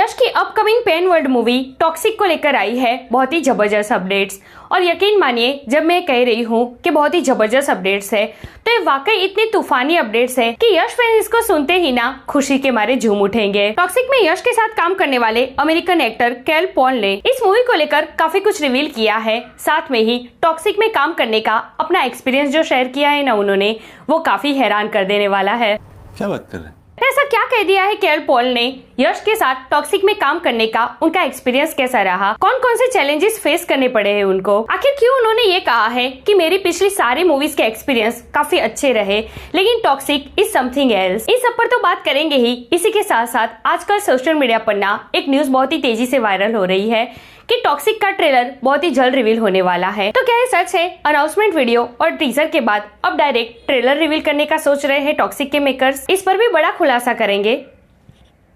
यश की upcoming pan world movie Toxic को लेकर आई है बहुत ही जबरदस्त अपडेट्स। और यकीन मानिए जब मैं कह रही हूँ कि बहुत ही जबरदस्त अपडेट्स है तो ये वाकई इतनी तूफानी अपडेट्स है कि यश फैंस इसको सुनते ही ना खुशी के मारे झूम उठेंगे। टॉक्सिक में यश के साथ काम करने वाले अमेरिकन एक्टर कैल पॉल ने इस मूवी को लेकर काफी कुछ रिवील किया है। साथ में ही टॉक्सिक में काम करने का अपना एक्सपीरियंस जो शेयर किया है ना उन्होंने, वो काफी हैरान कर देने वाला है। क्या बात कर रहे हैं? ऐसा क्या कह दिया है कैल पॉल ने? यश के साथ टॉक्सिक में काम करने का उनका एक्सपीरियंस कैसा रहा, कौन कौन से चैलेंजेस फेस करने पड़े हैं उनको, आखिर क्यों उन्होंने ये कहा है कि मेरी पिछली सारी मूवीज के एक्सपीरियंस काफी अच्छे रहे लेकिन टॉक्सिक इज समथिंग एल्स। इस सब पर तो बात करेंगे ही। इसी के साथ साथ आजकल सोशल मीडिया पर ना एक न्यूज बहुत ही तेजी से वायरल हो रही है कि टॉक्सिक का ट्रेलर बहुत ही जल्द रिवील होने वाला है। तो क्या ये सच है? अनाउंसमेंट वीडियो और टीजर के बाद अब डायरेक्ट ट्रेलर रिवील करने का सोच रहे हैं टॉक्सिक के मेकर्स। इस पर भी बड़ा खुलासा करेंगे।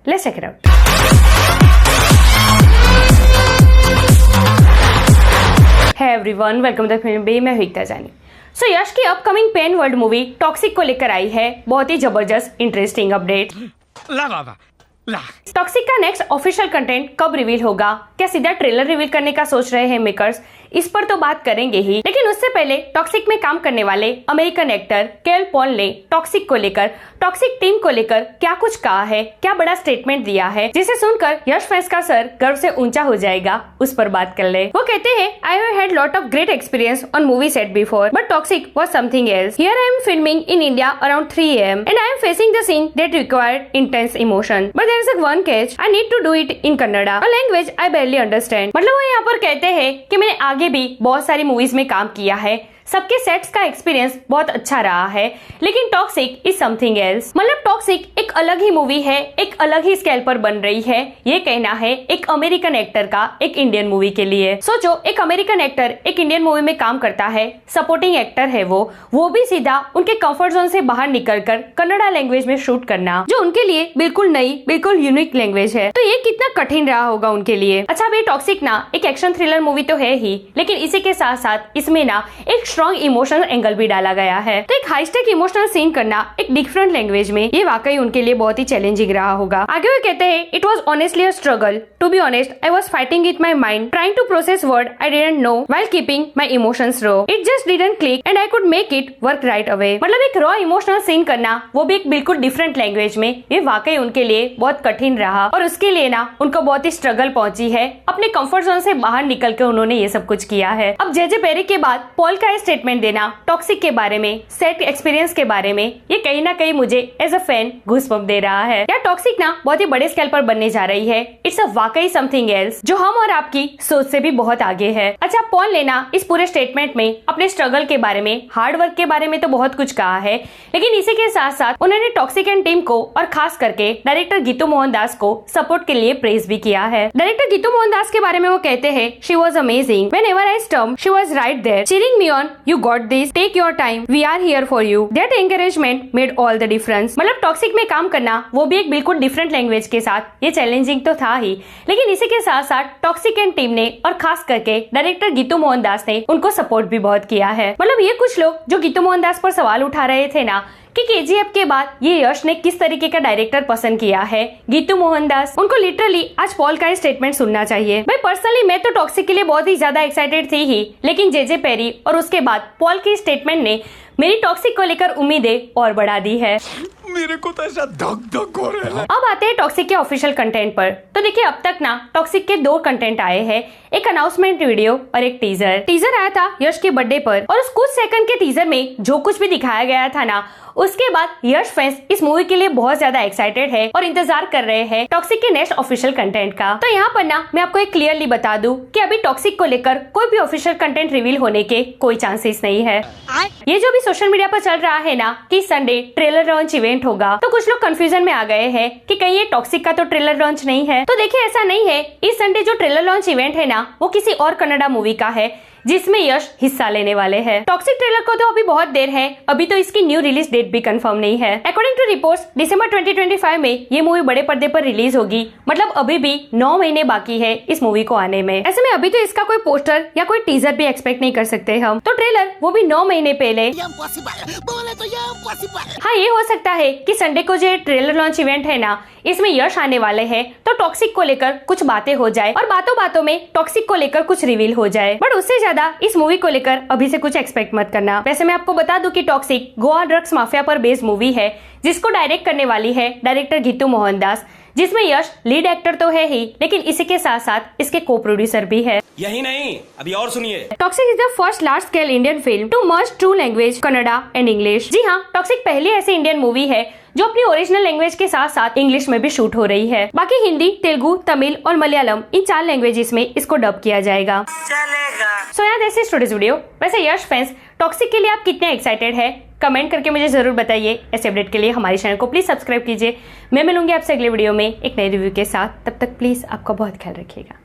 Let's check it out. Hey everyone, welcome to the film Bae. मैं हूं एकता जानी। सो यश की upcoming pan world movie Toxic को लेकर आई है बहुत ही जबरदस्त इंटरेस्टिंग अपडेट। टॉक्सिक का नेक्स्ट ऑफिशियल कंटेंट कब रिवील होगा? क्या सीधा ट्रेलर रिवील करने का सोच रहे हैं मेकर्स? इस पर तो बात करेंगे ही, लेकिन उससे पहले टॉक्सिक में काम करने वाले अमेरिकन एक्टर कैल पॉल ने टॉक्सिक को लेकर, टॉक्सिक टीम को लेकर क्या कुछ कहा है, क्या बड़ा स्टेटमेंट दिया है जिसे सुनकर यश फैंस का सर गर्व से ऊंचा हो जाएगा। उस पर बात कर ले। वो कहते हैं, I have had lot of great experience on movie set before but Toxic was something else. Here I am filming in India around 3 AM and I am facing the scene that required intense emotion but there is one catch, I need to do it in Kannada, a language I barely understand. मतलब वो यहाँ पर कहते हैं कि मैंने आगे भी बहुत सारी मूवीज में काम किया है, सबके सेट्स का एक्सपीरियंस बहुत अच्छा रहा है, लेकिन टॉक्सिक इज समथिंग एल्स। मतलब टॉक्सिक एक अलग ही मूवी है, एक अलग ही स्केल पर बन रही है। ये कहना है एक अमेरिकन एक्टर का एक इंडियन मूवी के लिए। सोचो, एक अमेरिकन एक्टर एक इंडियन मूवी में काम करता है, सपोर्टिंग एक्टर है वो भी सीधा उनके कंफर्ट जोन से बाहर निकलकर कन्नड़ा लैंग्वेज में शूट करना, जो उनके लिए बिल्कुल नई, बिल्कुल यूनिक लैंग्वेज है। तो ये कितना कठिन रहा होगा उनके लिए। अच्छा, भाई टॉक्सिक ना एक एक्शन थ्रिलर मूवी तो है ही, लेकिन इसी के साथ साथ इसमें ना एक स्ट्रॉन्ग इमोशनल एंगल भी डाला गया है। तो एक हाईस्टेक इमोशनल सीन करना एक डिफरेंट लैंग्वेज में, ये वाकई उनके लिए बहुत ही चैलेंजिंग रहा होगा। आगे वो कहते हैं, it was honestly a struggle, to be honest I was fighting with my mind, trying to process word I didn't know while keeping my emotions raw, it just didn't click and I could make it work right away. मतलब एक raw emotional scene करना, वो भी एक बिल्कुल different language में, ये वाकई उनके लिए बहुत कठिन रहा और उसके लिए ना उनको बहुत ही स्ट्रगल पहुंची है। अपने कंफर्ट जोन से बाहर निकल के उन्होंने ये सब कुछ किया है। अब जे पेरी के बाद पॉल का स्टेटमेंट देना टॉक्सिक के बारे में, सेट एक्सपीरियंस के बारे में, ये कहीं ना कहीं मुझे एज अ फैन घूसपम्प दे रहा है। या टॉक्सिक ना बहुत ही बड़े स्केल पर बनने जा रही है। इट्स अ वाकई समथिंग एल्स जो हम और आपकी सोच से भी बहुत आगे है। अच्छा, पॉल ने ना इस पूरे स्टेटमेंट में अपने स्ट्रगल के बारे में, हार्ड वर्क के बारे में तो बहुत कुछ कहा है, लेकिन इसी के साथ साथ उन्होंने टॉक्सिक एंड टीम को और खास करके डायरेक्टर गीतू मोहन दास को सपोर्ट के लिए प्रेज भी किया है। डायरेक्टर गीतू मोहन दास के बारे में वो कहते हैं, she was amazing, whenever I stump she was right there, cheering me on, you got this, take your time, we are here for you, that encouragement made all the difference. मतलब टॉक्सिक में काम करना, वो भी एक बिल्कुल डिफरेंट लैंग्वेज के साथ, ये चैलेंजिंग तो था ही, लेकिन इसी के साथ साथ टॉक्सिक एंड टीम ने और खास करके डायरेक्टर गीतू मोहन दास ने उनको सपोर्ट भी बहुत किया है। मतलब ये कुछ लोग जो गीतू मोहन दास पर सवाल उठा रहे थे ना कि केजीएफ के बाद ये यश ने किस तरीके का डायरेक्टर पसंद किया है, गीतू मोहन दास, उनको लिटरली आज पॉल का स्टेटमेंट सुनना चाहिए। भाई पर्सनली मैं तो टॉक्सिक के लिए बहुत ही ज्यादा एक्साइटेड थी ही, लेकिन जे पेरी और उसके बाद पॉल के स्टेटमेंट ने मेरी टॉक्सिक को लेकर उम्मीदें और बढ़ा दी है। मेरे को तो ऐसा धक धक हो रहा है। अब आते हैं टॉक्सिक के ऑफिशियल कंटेंट पर। तो देखिए, अब तक ना टॉक्सिक के 2 कंटेंट आए हैं, एक अनाउंसमेंट वीडियो और एक टीजर। टीजर आया था यश के बर्थडे पर और उस कुछ सेकंड के टीजर में जो कुछ भी दिखाया गया था ना, उसके बाद यश फैंस इस मूवी के लिए बहुत ज्यादा एक्साइटेड है और इंतजार कर रहे हैं टॉक्सिक के नेक्स्ट ऑफिशियल कंटेंट का। तो यहाँ पर ना मैं आपको एक क्लियरली बता दूं कि अभी टॉक्सिक को लेकर कोई भी ऑफिशियल कंटेंट रिवील होने के कोई चांसेस नहीं है। ये जो भी सोशल मीडिया पर चल रहा है ना कि संडे ट्रेलर लॉन्च इवेंट होगा, तो कुछ लोग कंफ्यूजन में आ गए हैं कि कहीं ये टॉक्सिक का तो ट्रेलर लॉन्च नहीं है। तो देखिए, ऐसा नहीं है। इस संडे जो ट्रेलर लॉन्च इवेंट है ना, वो किसी और कन्नड़ा मूवी का है। जिसमें यश हिस्सा लेने वाले हैं। टॉक्सिक ट्रेलर को तो अभी बहुत देर है, अभी तो इसकी न्यू रिलीज डेट भी कंफर्म नहीं है। अकॉर्डिंग टू रिपोर्ट्स दिसंबर 2025 में ये मूवी बड़े पर्दे पर रिलीज होगी, मतलब अभी भी 9 महीने बाकी है इस मूवी को आने में। ऐसे में अभी तो इसका कोई पोस्टर या कोई टीजर भी एक्सपेक्ट नहीं कर सकते हम, तो ट्रेलर वो भी 9 महीने पहले। हाँ, ये हो सकता है कि संडे को जो ट्रेलर लॉन्च इवेंट है ना, इसमें यश आने वाले हैं, तो टॉक्सिक को लेकर कुछ बातें हो जाए और बातों बातों में टॉक्सिक को लेकर कुछ रिवील हो जाए। बट उससे ज्यादा इस मूवी को लेकर अभी से कुछ एक्सपेक्ट मत करना। वैसे मैं आपको बता दूं कि टॉक्सिक गोवा ड्रग्स माफिया पर बेस्ड मूवी है, जिसको डायरेक्ट करने वाली है डायरेक्टर गीतू मोहनदास, जिसमें यश लीड एक्टर तो है ही, लेकिन इसी के साथ साथ इसके को प्रोड्यूसर भी है। यही नहीं, अभी और सुनिए। Toxic is the first large scale Indian film to merge two language Kannada and English. जी हाँ, टॉक्सिक पहली ऐसी इंडियन मूवी है जो अपनी ओरिजिनल लैंग्वेज के साथ साथ इंग्लिश में भी शूट हो रही है। बाकी हिंदी, तेलुगु, तमिल और मलयालम इन 4 लैंग्वेजेस में इसको डब किया जाएगा। सो यार दैट्स इट टुडेस वीडियो। वैसे यश फैंस, टॉक्सिक के लिए आप कितने एक्साइटेड है कमेंट करके मुझे जरूर बताइए। ऐसे अपडेट के लिए हमारे चैनल को प्लीज सब्सक्राइब कीजिए। मैं मिलूंगी आपसे अगले वीडियो में एक नए रिव्यू के साथ। तब तक प्लीज आपका बहुत ख्याल रखिएगा।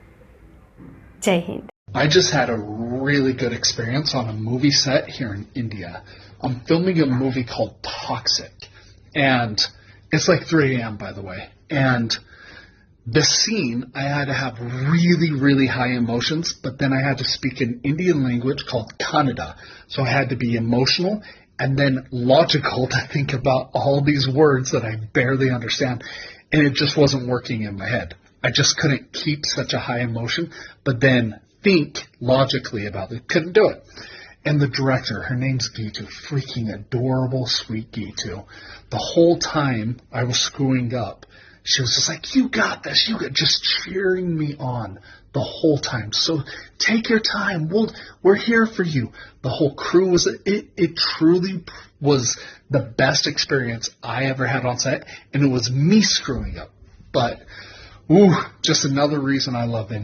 जय Hind. I just had a really good experience on a movie set here in India. I'm filming a movie called Toxic, and it's like 3 a.m. by the way. And the scene, I had to have really, really high emotions, but then I had to speak an Indian language called Kannada. So I had to be emotional and then logical to think about all these words that I barely understand. And it just wasn't working in my head. I just couldn't keep such a high emotion, but then think logically about it. Couldn't do it. And the director, her name's Gitu, freaking adorable, sweet Gitu. The whole time I was screwing up, she was just like, you got this, you got, just cheering me on the whole time. So take your time, we're here for you. The whole crew was, it truly was the best experience I ever had on set, and it was me screwing up. But, just another reason I love India.